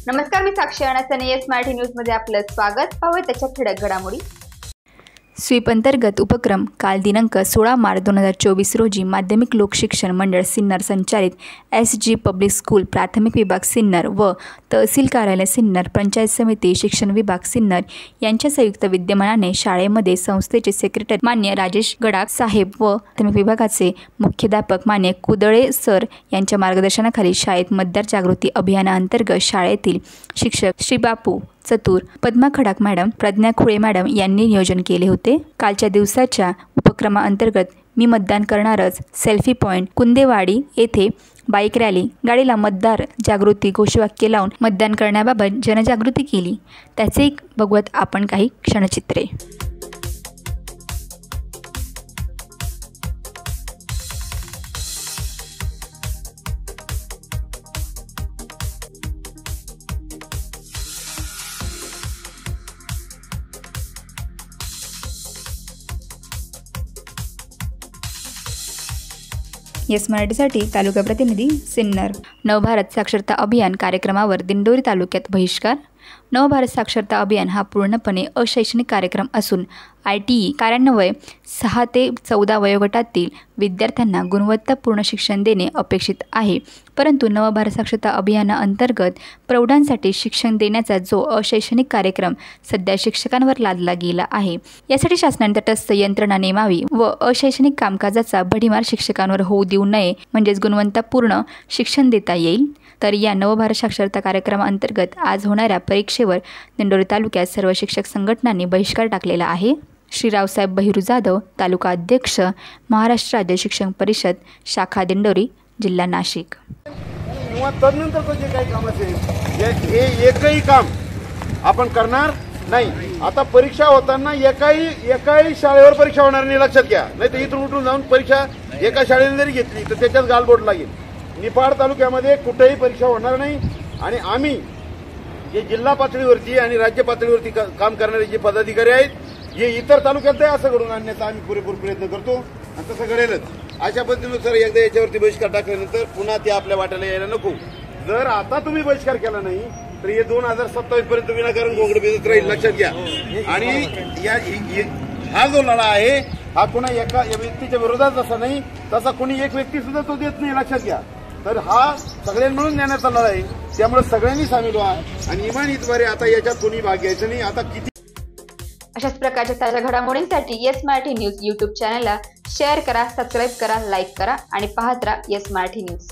नमस्कार, मी साक्षी अनासने. येस मराठी न्यूजमध्ये आपलं स्वागत. पाहूया त्याच्या ठळक घडामोडी. स्वीप अंतर्गत उपक्रम काल दिनांक 16 मार्च 2024 रोजी माध्यमिक लोकशिक्षण मंडळ सिन्नर संचालित SG पब्लिक स्कूल प्राथमिक विभाग सिन्नर व तहसील कार्यालय सिन्नर पंचायत समिती शिक्षण विभाग सिन्नर यांच्या संयुक्त विद्यमानाने शाळेमध्ये संस्थेचे सेक्रेटरी मान्य राजेश गडाख साहेब व प्राथमिक विभागाचे मुख्याध्यापक मान्य कुदळे सर यांच्या मार्गदर्शनाखाली शाळेत मतदार जागृती अभियानाअंतर्गत शाळेतील शिक्षक श्री बापू चतुर, पद्मा खडाक मॅडम, प्रज्ञा खुळे मॅडम यांनी नियोजन केले होते. कालच्या दिवसाच्या उपक्रमाअंतर्गत मी मतदान करणारच सेल्फी पॉइंट कुंदेवाडी येथे बाईक रॅली गाडीला मतदार जागृती घोषवाक्य लावून मतदान करण्याबाबत जनजागृती केली. त्याचे बघवत आपण काही क्षणचित्रे. येस मराठीसाठी तालुका प्रतिनिधी सिन्नर. नवभारत साक्षरता अभियान कार्यक्रमावर दिंडोरी तालुक्यात बहिष्कार. नवभारत साक्षरता अभियान हा पूर्णपणे अशैक्षणिक कार्यक्रम असून ITE कार्यान्वयन 6 ते 14 वयोगटातील विद्यार्थ्यांना गुणवत्तापूर्ण शिक्षण देणे अपेक्षित आहे. परंतु नवभारत साक्षरता अभियानाअंतर्गत प्रौढांसाठी शिक्षण देण्याचा जो अशैक्षणिक कार्यक्रम सध्या शिक्षकांवर लादला गेला आहे, यासाठी शासनाने तटस्थ यंत्रणा नेमावी व अशैक्षणिक कामकाजाचा भडीमार शिक्षकांवर होऊ देऊ नये, म्हणजेच गुणवत्तापूर्ण शिक्षण देता येईल. तर या नवभारत साक्षरता कार्यक्रमाअंतर्गत आज होणाऱ्या परीक्षेवर दिंडोरी तालुक्यात सर्व शिक्षक संघटनांनी बहिष्कार टाकलेला आहे. श्री रावसाहेब बहिरू जाधव, तालुका अध्यक्ष, महाराष्ट्र राज्य शिक्षक परिषद, शाखा दिंडोरी, जिल्हा नाशिक. किंवा तदनंतरचं जे काही काम असेल हे एकही काम आपण करणार नाही. आता परीक्षा होताना एकाही शाळेवर परीक्षा होणार नाही, लक्षात घ्या. नाही तर इथून उठून जाऊन परीक्षा एका शाळेने जरी घेतली तर त्याच्यात गालबोट लागेल. निफाड तालुक्यामध्ये कुठेही परीक्षा होणार नाही. आणि आम्ही जे जिल्हा पातळीवरती आणि राज्य पातळीवरती काम करणारे जे पदाधिकारी आहेत, जे इतर तालुक्यात असं घडून आणण्याचा आम्ही पुरेपूर प्रयत्न करतो आणि तसं घडेलच. अशा पद्धतीनुसार एकदा याच्यावरती बहिष्कार टाकल्यानंतर पुन्हा ते आपल्या वाट्याला यायला नको. जर आता तुम्ही बहिष्कार केला नाही तर हे 2027 पर्यंत विनाकारण घोंगड भिजत राहील, लक्षात घ्या. आणि हा जो लढा आहे हा कोणा एका व्यक्तीच्या विरोधात असा नाही, तसा कोणी एक व्यक्ती सुद्धा तो देत नाही, लक्षात घ्या. तर हा सगळ्यांनी मिळून देण्याचा लढा आहे. त्यामुळे सगळ्यांनी सामील व्हा आणि इमानीद्वारे आता याच्यात कोणी भाग घ्यायचं नाही. आता किती अशाच प्रकारच्या ताज्या घडामोडींसाठी येस मराठी न्यूज YouTube चॅनलला शेअर करा, सबस्क्राईब करा, लाईक करा आणि पाहत राहा येस मराठी न्यूज.